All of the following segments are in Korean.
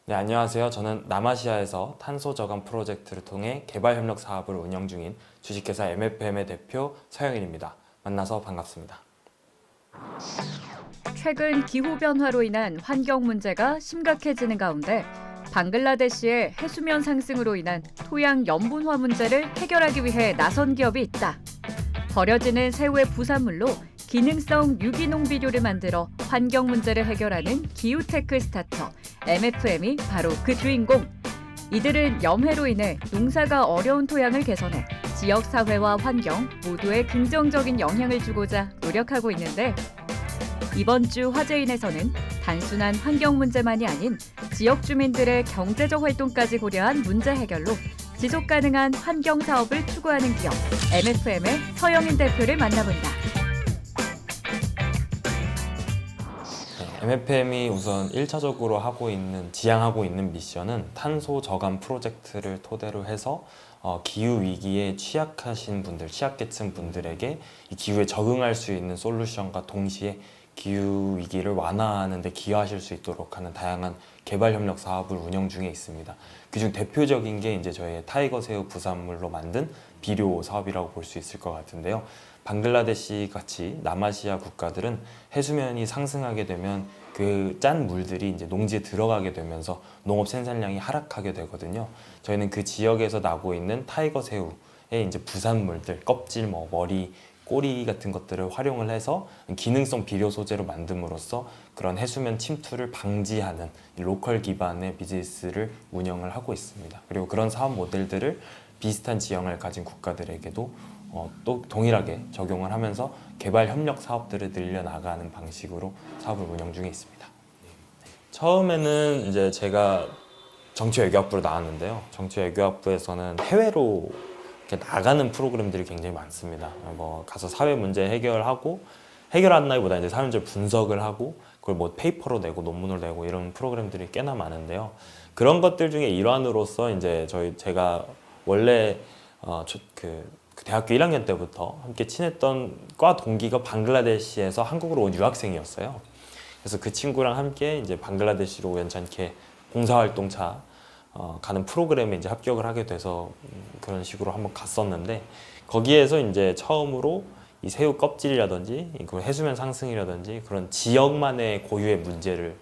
네, 안녕하세요. 저는 남아시아에서 탄소 저감 프로젝트를 통해 개발 협력 사업을 운영 중인 주식회사 MFM의 대표 서영일입니다. 만나서 반갑습니다. 최근 기후변화로 인한 환경 문제가 심각해지는 가운데 방글라데시의 해수면 상승으로 인한 토양 염분화 문제를 해결하기 위해 나선 기업이 있다. 버려지는 새우의 부산물로 기능성 유기농 비료를 만들어 환경 문제를 해결하는 기후테크 스타트업 MFM이 바로 그 주인공. 이들은 염해로 인해 농사가 어려운 토양을 개선해 지역 사회와 환경 모두에 긍정적인 영향을 주고자 노력하고 있는데 이번 주 화제인에서는 단순한 환경 문제만이 아닌 지역 주민들의 경제적 활동까지 고려한 문제 해결로 지속 가능한 환경 사업을 추구하는 기업 MFM의 서영인 대표를 만나본다. MFM이 우선 1차적으로 지향하고 있는 미션은 탄소 저감 프로젝트를 토대로 해서 기후 위기에 취약하신 분들, 취약계층 분들에게 이 기후에 적응할 수 있는 솔루션과 동시에 기후 위기를 완화하는 데 기여하실 수 있도록 하는 다양한 개발 협력 사업을 운영 중에 있습니다. 그중 대표적인 게 이제 저희의 타이거 새우 부산물로 만든 비료 사업이라고 볼 수 있을 것 같은데요. 방글라데시 같이 남아시아 국가들은 해수면이 상승하게 되면 그 짠 물들이 이제 농지에 들어가게 되면서 농업 생산량이 하락하게 되거든요. 저희는 그 지역에서 나고 있는 타이거 새우의 이제 부산물들, 껍질, 머리, 꼬리 같은 것들을 활용을 해서 기능성 비료 소재로 만듦으로써 그런 해수면 침투를 방지하는 로컬 기반의 비즈니스를 운영을 하고 있습니다. 그리고 그런 사업 모델들을 비슷한 지형을 가진 국가들에게도 또 동일하게 적용을 하면서 개발 협력 사업들을 늘려나가는 방식으로 사업을 운영 중에 있습니다. 처음에는 이제 제가 정치외교학부로 나왔는데요. 정치외교학부에서는 해외로 이렇게 나가는 프로그램들이 굉장히 많습니다. 뭐 가서 사회 문제 해결한다기보다 이제 사회 문제 분석을 하고 그걸 뭐 페이퍼로 내고 논문을 내고 이런 프로그램들이 꽤나 많은데요. 그런 것들 중에 일환으로서 이제 제가 원래 그 대학교 1학년 때부터 함께 친했던 과 동기가 방글라데시에서 한국으로 온 유학생이었어요. 그래서 그 친구랑 함께 이제 방글라데시로 우연찮게 봉사활동차 가는 프로그램에 이제 합격을 하게 돼서 그런 식으로 한번 갔었는데 거기에서 이제 처음으로 이 새우 껍질이라든지 그 해수면 상승이라든지 그런 지역만의 고유의 문제를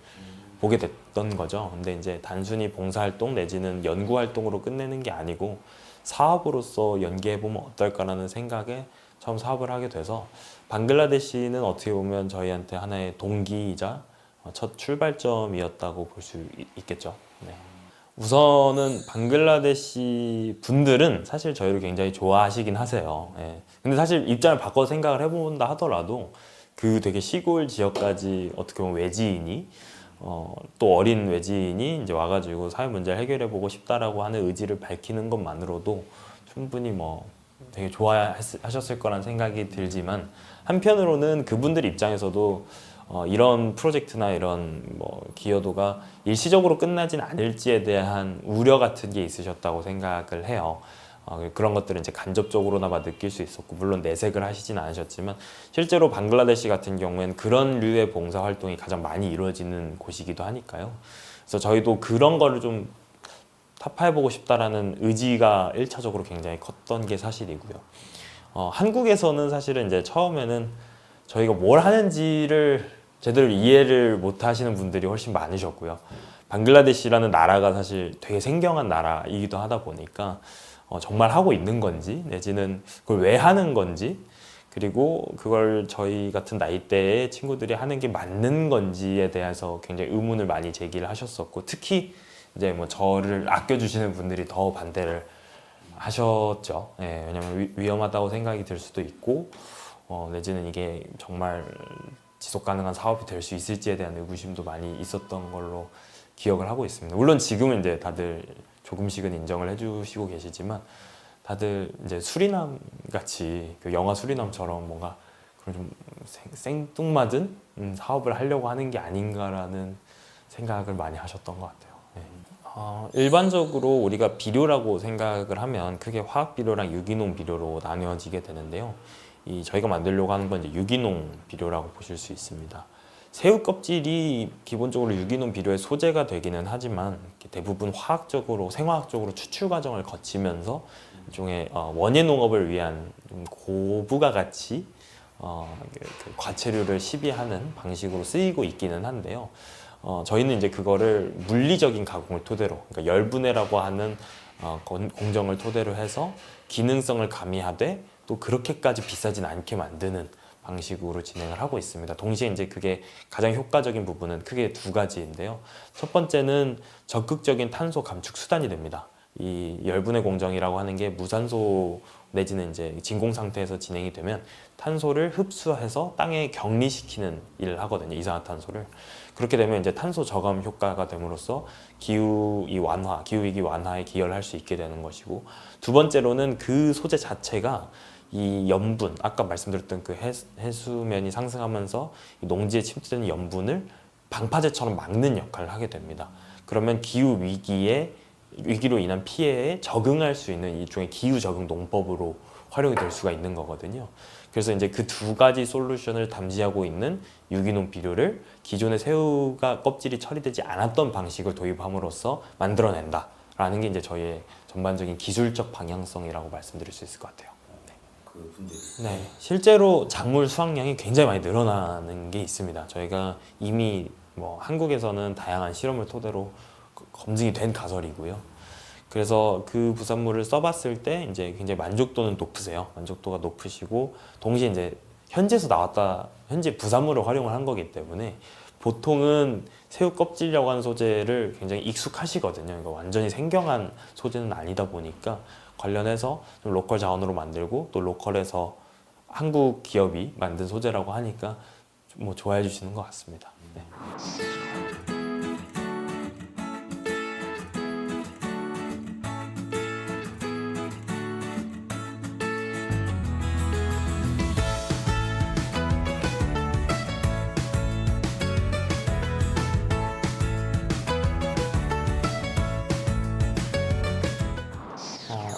보게 됐던 거죠. 근데 이제 단순히 봉사활동 내지는 연구활동으로 끝내는 게 아니고 사업으로서 연계해보면 어떨까라는 생각에 처음 사업을 하게 돼서 방글라데시는 어떻게 보면 저희한테 하나의 동기이자 첫 출발점이었다고 볼 수 있겠죠. 네. 우선은 방글라데시 분들은 사실 저희를 굉장히 좋아하시긴 하세요. 예. 근데 사실 입장을 바꿔 생각을 해본다 하더라도 그 되게 시골 지역까지 어떻게 보면 외지인이 또 어린 외지인이 이제 와가지고 사회 문제를 해결해보고 싶다라고 하는 의지를 밝히는 것만으로도 충분히 뭐 되게 좋아하셨을 거란 생각이 들지만 한편으로는 그분들 입장에서도 이런 프로젝트나 이런 뭐 기여도가 일시적으로 끝나진 않을지에 대한 우려 같은 게 있으셨다고 생각을 해요. 그런 것들은 이제 간접적으로나마 느낄 수 있었고 물론 내색을 하시진 않으셨지만 실제로 방글라데시 같은 경우에는 그런 류의 봉사 활동이 가장 많이 이루어지는 곳이기도 하니까요. 그래서 저희도 그런 거를 좀 타파해보고 싶다라는 의지가 1차적으로 굉장히 컸던 게 사실이고요. 한국에서는 사실은 이제 처음에는 저희가 뭘 하는지를 제대로 이해를 못 하시는 분들이 훨씬 많으셨고요. 방글라데시라는 나라가 사실 되게 생경한 나라이기도 하다 보니까 정말 하고 있는 건지 내지는 그걸 왜 하는 건지 그리고 그걸 저희 같은 나이대의 친구들이 하는 게 맞는 건지에 대해서 굉장히 의문을 많이 제기를 하셨었고 특히 이제 뭐 저를 아껴주시는 분들이 더 반대를 하셨죠. 예, 왜냐면 위험하다고 생각이 들 수도 있고 내지는 이게 정말 지속 가능한 사업이 될 수 있을지에 대한 의구심도 많이 있었던 걸로 기억을 하고 있습니다. 물론 지금은 이제 다들 조금씩은 인정을 해주시고 계시지만 다들 이제 수리남 같이 그 영화 수리남처럼 뭔가 그런 좀 생뚱맞은 사업을 하려고 하는 게 아닌가라는 생각을 많이 하셨던 것 같아요. 네. 일반적으로 우리가 비료라고 생각을 하면 크게 화학 비료랑 유기농 비료로 나뉘어지게 되는데요. 저희가 만들려고 하는 건 이제 유기농 비료라고 보실 수 있습니다. 새우 껍질이 기본적으로 유기농 비료의 소재가 되기는 하지만 대부분 화학적으로 생화학적으로 추출 과정을 거치면서 일종의 원예 농업을 위한 좀 고부가 가치 그 과체류를 시비하는 방식으로 쓰이고 있기는 한데요. 저희는 이제 그거를 물리적인 가공을 토대로, 그러니까 열분해라고 하는 공정을 토대로 해서 기능성을 가미하되 또 그렇게까지 비싸진 않게 만드는 방식으로 진행을 하고 있습니다. 동시에 이제 그게 가장 효과적인 부분은 크게 두 가지인데요. 첫 번째는 적극적인 탄소 감축 수단이 됩니다. 이 열분해 공정이라고 하는 게 무산소 내지는 이제 진공 상태에서 진행이 되면 탄소를 흡수해서 땅에 격리시키는 일을 하거든요. 이산화탄소를. 그렇게 되면 이제 탄소 저감 효과가 됨으로써 기후 위기 완화에 기여를 할 수 있게 되는 것이고, 두 번째로는 그 소재 자체가 이 염분, 아까 말씀드렸던 그 해수면이 상승하면서 농지에 침투되는 염분을 방파제처럼 막는 역할을 하게 됩니다. 그러면 기후 위기로 인한 피해에 적응할 수 있는 일종의 기후 적응 농법으로 활용이 될 수가 있는 거거든요. 그래서 이제 그 두 가지 솔루션을 담지하고 있는 유기농 비료를 기존의 새우가 껍질이 처리되지 않았던 방식을 도입함으로써 만들어낸다라는 게 이제 저희의 전반적인 기술적 방향성이라고 말씀드릴 수 있을 것 같아요. 네, 실제로 작물 수확량이 굉장히 많이 늘어나는 게 있습니다. 저희가 이미 한국에서는 다양한 실험을 토대로 검증이 된 가설이고요. 그래서 그 부산물을 써봤을 때 이제 굉장히 만족도는 높으세요. 만족도가 높으시고 동시에 이제 현재 부산물을 활용을 한 거기 때문에 보통은 새우 껍질이라고 하는 소재를 굉장히 익숙하시거든요. 그러니까 완전히 생경한 소재는 아니다 보니까 관련해서 좀 로컬 자원으로 만들고 또 로컬에서 한국 기업이 만든 소재라고 하니까 좋아해 주시는 것 같습니다. 네.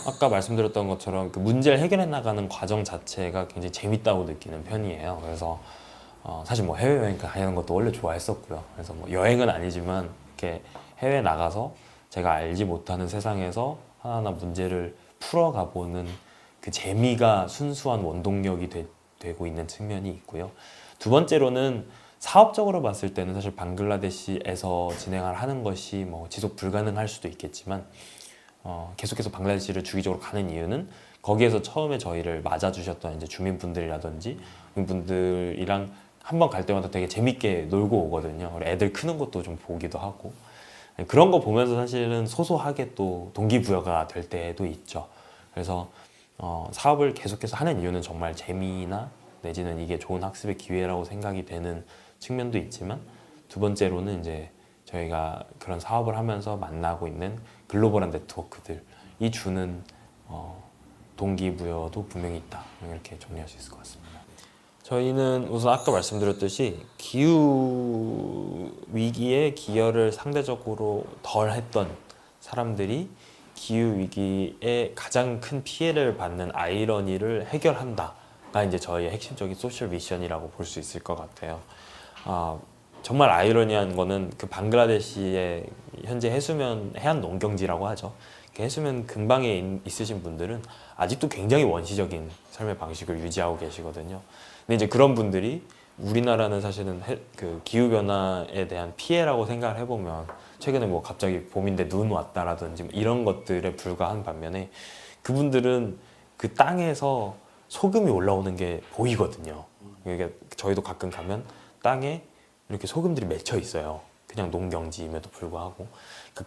아까 말씀드렸던 것처럼 그 문제를 해결해 나가는 과정 자체가 굉장히 재밌다고 느끼는 편이에요. 그래서 사실 해외여행 가는 것도 원래 좋아했었고요. 그래서 여행은 아니지만 이렇게 해외 나가서 제가 알지 못하는 세상에서 하나하나 문제를 풀어가 보는 그 재미가 순수한 원동력이 되고 있는 측면이 있고요. 두 번째로는 사업적으로 봤을 때는 사실 방글라데시에서 진행을 하는 것이 지속 불가능할 수도 있겠지만 계속해서 방글라데시를 주기적으로 가는 이유는 거기에서 처음에 저희를 맞아주셨던 이제 주민분들이라든지 분들이랑 한번 갈 때마다 되게 재밌게 놀고 오거든요. 애들 크는 것도 좀 보기도 하고 그런 거 보면서 사실은 소소하게 또 동기부여가 될 때도 있죠. 그래서 사업을 계속해서 하는 이유는 정말 재미나 내지는 이게 좋은 학습의 기회라고 생각이 되는 측면도 있지만 두 번째로는 이제 저희가 그런 사업을 하면서 만나고 있는 글로벌한 네트워크들이 주는 동기부여도 분명히 있다. 이렇게 정리할 수 있을 것 같습니다. 저희는 우선 아까 말씀드렸듯이 기후 위기에 기여를 상대적으로 덜 했던 사람들이 기후 위기에 가장 큰 피해를 받는 아이러니를 해결한다가 이제 저희의 핵심적인 소셜 미션이라고 볼 수 있을 것 같아요. 정말 아이러니한 거는 그 방글라데시의 현재 해안 농경지라고 하죠. 그 해수면 근방에 있으신 분들은 아직도 굉장히 원시적인 삶의 방식을 유지하고 계시거든요. 근데 이제 그런 분들이 우리나라는 사실은 그 기후 변화에 대한 피해라고 생각을 해보면 최근에 갑자기 봄인데 눈 왔다라든지 이런 것들에 불과한 반면에 그분들은 그 땅에서 소금이 올라오는 게 보이거든요. 그러니까 저희도 가끔 가면 땅에 이렇게 소금들이 맺혀 있어요. 그냥 농경지임에도 불구하고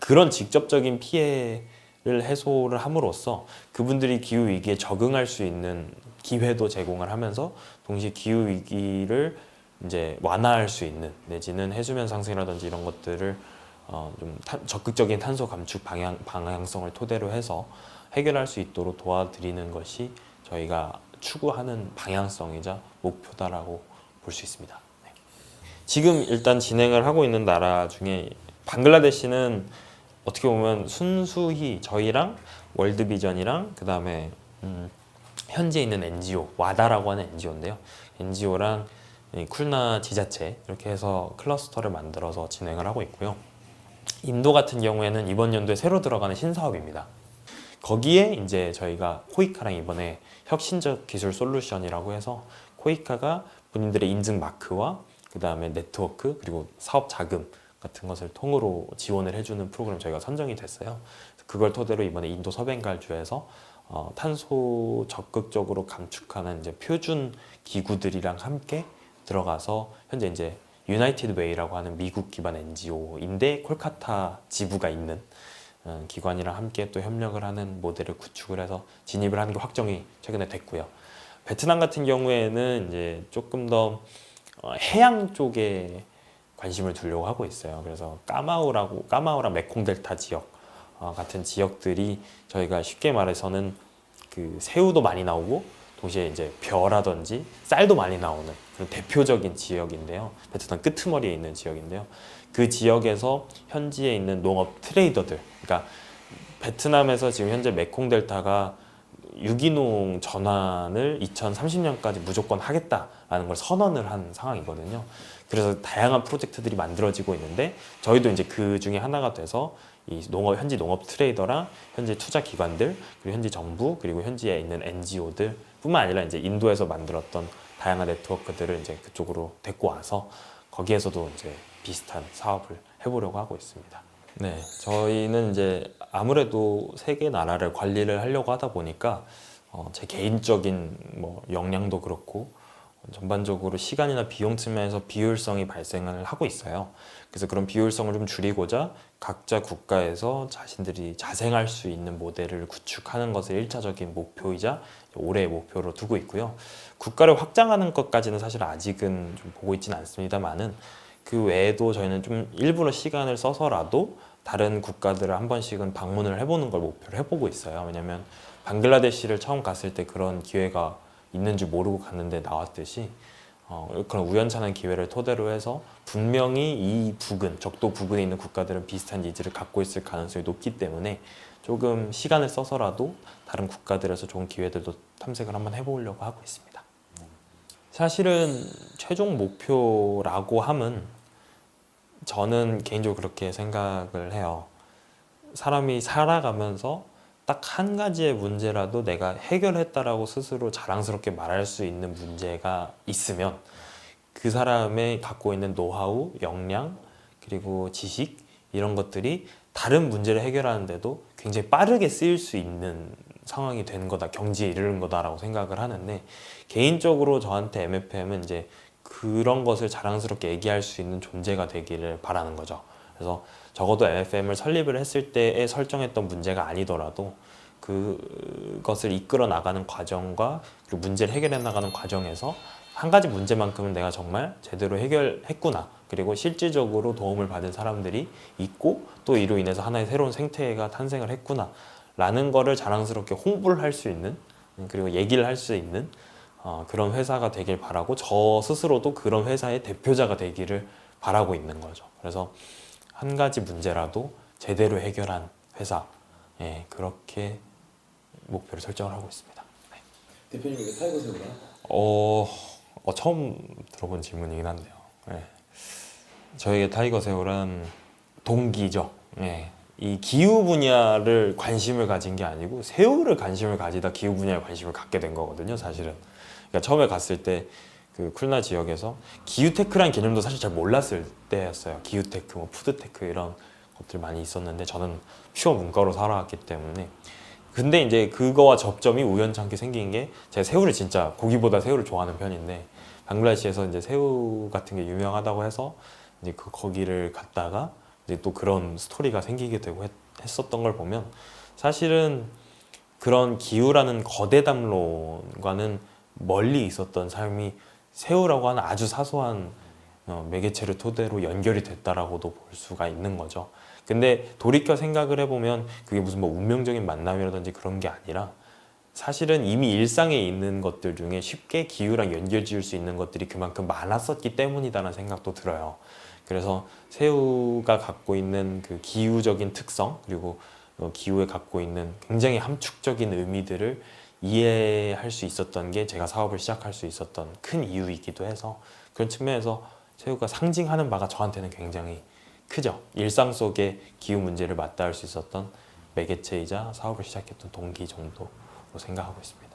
그런 직접적인 피해를 해소를 함으로써 그분들이 기후 위기에 적응할 수 있는 기회도 제공을 하면서 동시에 기후 위기를 이제 완화할 수 있는 내지는 해수면 상승이라든지 이런 것들을 좀 적극적인 탄소 감축 방향성을 토대로 해서 해결할 수 있도록 도와드리는 것이 저희가 추구하는 방향성이자 목표다라고 볼 수 있습니다. 네. 지금 일단 진행을 하고 있는 나라 중에 방글라데시는 어떻게 보면 순수히 저희랑 월드비전이랑 그 다음에 현재 있는 NGO 와다라고 하는 NGO인데요. NGO랑 이 쿨나 지자체 이렇게 해서 클러스터를 만들어서 진행을 하고 있고요. 인도 같은 경우에는 이번 연도에 새로 들어가는 신사업입니다. 거기에 이제 저희가 코이카랑 이번에 혁신적 기술 솔루션이라고 해서 코이카가 본인들의 인증 마크와 그 다음에 네트워크 그리고 사업 자금 같은 것을 통으로 지원을 해주는 프로그램 저희가 선정이 됐어요. 그걸 토대로 이번에 인도 서ben갈주에서 탄소 적극적으로 감축하는 이제 표준 기구들이랑 함께 들어가서 현재 이제 유나이티드 웨이라고 하는 미국 기반 NGO인데 콜카타 지부가 있는 기관이랑 함께 또 협력을 하는 모델을 구축을 해서 진입을 하는 게 확정이 최근에 됐고요. 베트남 같은 경우에는 이제 조금 더 해양 쪽에 관심을 두려고 하고 있어요. 그래서 까마우랑 메콩델타 지역 같은 지역들이 저희가 쉽게 말해서는 그 새우도 많이 나오고 동시에 이제 벼라든지 쌀도 많이 나오는 그런 대표적인 지역인데요. 베트남 끄트머리에 있는 지역인데요. 그 지역에서 현지에 있는 농업 트레이더들, 그러니까 베트남에서 지금 현재 메콩델타가 유기농 전환을 2030년까지 무조건 하겠다라는 걸 선언을 한 상황이거든요. 그래서 다양한 프로젝트들이 만들어지고 있는데 저희도 이제 그 중에 하나가 돼서 이 현지 농업 트레이더랑 현지 투자 기관들 그리고 현지 정부 그리고 현지에 있는 NGO들 뿐만 아니라 이제 인도에서 만들었던 다양한 네트워크들을 이제 그쪽으로 데리고 와서 거기에서도 이제 비슷한 사업을 해보려고 하고 있습니다. 네, 저희는 이제 아무래도 세 개 나라를 관리를 하려고 하다 보니까 제 개인적인 뭐 역량도 그렇고 전반적으로 시간이나 비용 측면에서 비효율성이 발생을 하고 있어요. 그래서 그런 비효율성을 좀 줄이고자 각자 국가에서 자신들이 자생할 수 있는 모델을 구축하는 것을 1차적인 목표이자 올해의 목표로 두고 있고요. 국가를 확장하는 것까지는 사실 아직은 좀 보고 있지는 않습니다만은 그 외에도 저희는 좀 일부러 시간을 써서라도 다른 국가들을 한 번씩은 방문을 해보는 걸 목표로 해보고 있어요. 왜냐면 방글라데시를 처음 갔을 때 그런 기회가 있는 줄 모르고 갔는데 나왔듯이 그런 우연찮은 기회를 토대로 해서 분명히 이 부근, 적도 부근에 있는 국가들은 비슷한 니즈를 갖고 있을 가능성이 높기 때문에 조금 시간을 써서라도 다른 국가들에서 좋은 기회들도 탐색을 한번 해보려고 하고 있습니다. 사실은 최종 목표라고 함은 저는 개인적으로 그렇게 생각을 해요. 사람이 살아가면서 딱 한 가지의 문제라도 내가 해결했다라고 스스로 자랑스럽게 말할 수 있는 문제가 있으면 그 사람의 갖고 있는 노하우, 역량, 그리고 지식 이런 것들이 다른 문제를 해결하는데도 굉장히 빠르게 쓰일 수 있는 상황이 된 거다, 경지에 이르는 거다라고 생각을 하는데 개인적으로 저한테 MFM은 이제 그런 것을 자랑스럽게 얘기할 수 있는 존재가 되기를 바라는 거죠. 그래서 적어도 MFM을 설립을 했을 때에 설정했던 문제가 아니더라도 그것을 이끌어 나가는 과정과 그리고 문제를 해결해 나가는 과정에서 한 가지 문제만큼은 내가 정말 제대로 해결했구나, 그리고 실질적으로 도움을 받은 사람들이 있고 또 이로 인해서 하나의 새로운 생태계가 탄생을 했구나 라는 거를 자랑스럽게 홍보를 할 수 있는, 그리고 얘기를 할 수 있는 그런 회사가 되길 바라고 저 스스로도 그런 회사의 대표자가 되기를 바라고 있는 거죠. 그래서 한 가지 문제라도 제대로 해결한 회사, 그렇게 목표를 설정을 하고 있습니다. 네. 대표님에게 타이거 새우가 처음 들어본 질문이긴 한데요. 저에게 타이거 새우란 동기죠. 이 기후 분야를 관심을 가진 게 아니고 새우를 관심을 가지다 기후 분야에 관심을 갖게 된 거거든요, 사실은. 그러니까 처음에 갔을 때 그 쿨나 지역에서 기후테크라는 개념도 사실 잘 몰랐을 때였어요. 기후테크, 뭐 푸드테크 이런 것들 많이 있었는데 저는 퓨어 문과로 살아왔기 때문에. 근데 이제 그거와 접점이 우연찮게 생긴 게 제가 새우를 진짜 고기보다 새우를 좋아하는 편인데 방글라데시에서 이제 새우 같은 게 유명하다고 해서 이제 거기를 갔다가 이제 또 그런 스토리가 생기게 되고 했었던 걸 보면 사실은 그런 기후라는 거대 담론과는 멀리 있었던 삶이 새우라고 하는 아주 사소한 매개체를 토대로 연결이 됐다라고도 볼 수가 있는 거죠. 근데 돌이켜 생각을 해보면 그게 무슨 뭐 운명적인 만남이라든지 그런 게 아니라 사실은 이미 일상에 있는 것들 중에 쉽게 기후랑 연결 지을 수 있는 것들이 그만큼 많았었기 때문이다라는 생각도 들어요. 그래서 새우가 갖고 있는 그 기후적인 특성, 그리고 기후에 갖고 있는 굉장히 함축적인 의미들을 이해할 수 있었던 게 제가 사업을 시작할 수 있었던 큰 이유이기도 해서 그런 측면에서 새우가 상징하는 바가 저한테는 굉장히 크죠. 일상 속의 기후 문제를 맞닿을 수 있었던 매개체이자 사업을 시작했던 동기 정도로 생각하고 있습니다.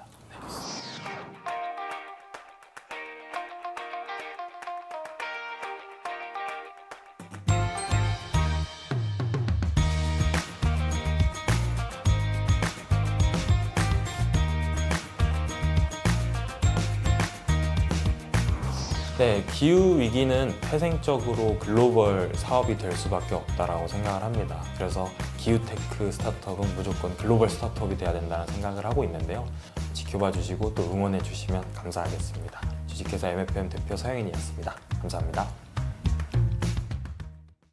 네, 기후 위기는 태생적으로 글로벌 사업이 될 수밖에 없다라고 생각을 합니다. 그래서 기후테크 스타트업은 무조건 글로벌 스타트업이 돼야 된다는 생각을 하고 있는데요. 지켜봐 주시고 또 응원해 주시면 감사하겠습니다. 주식회사 MFM 대표 서영인이었습니다. 감사합니다.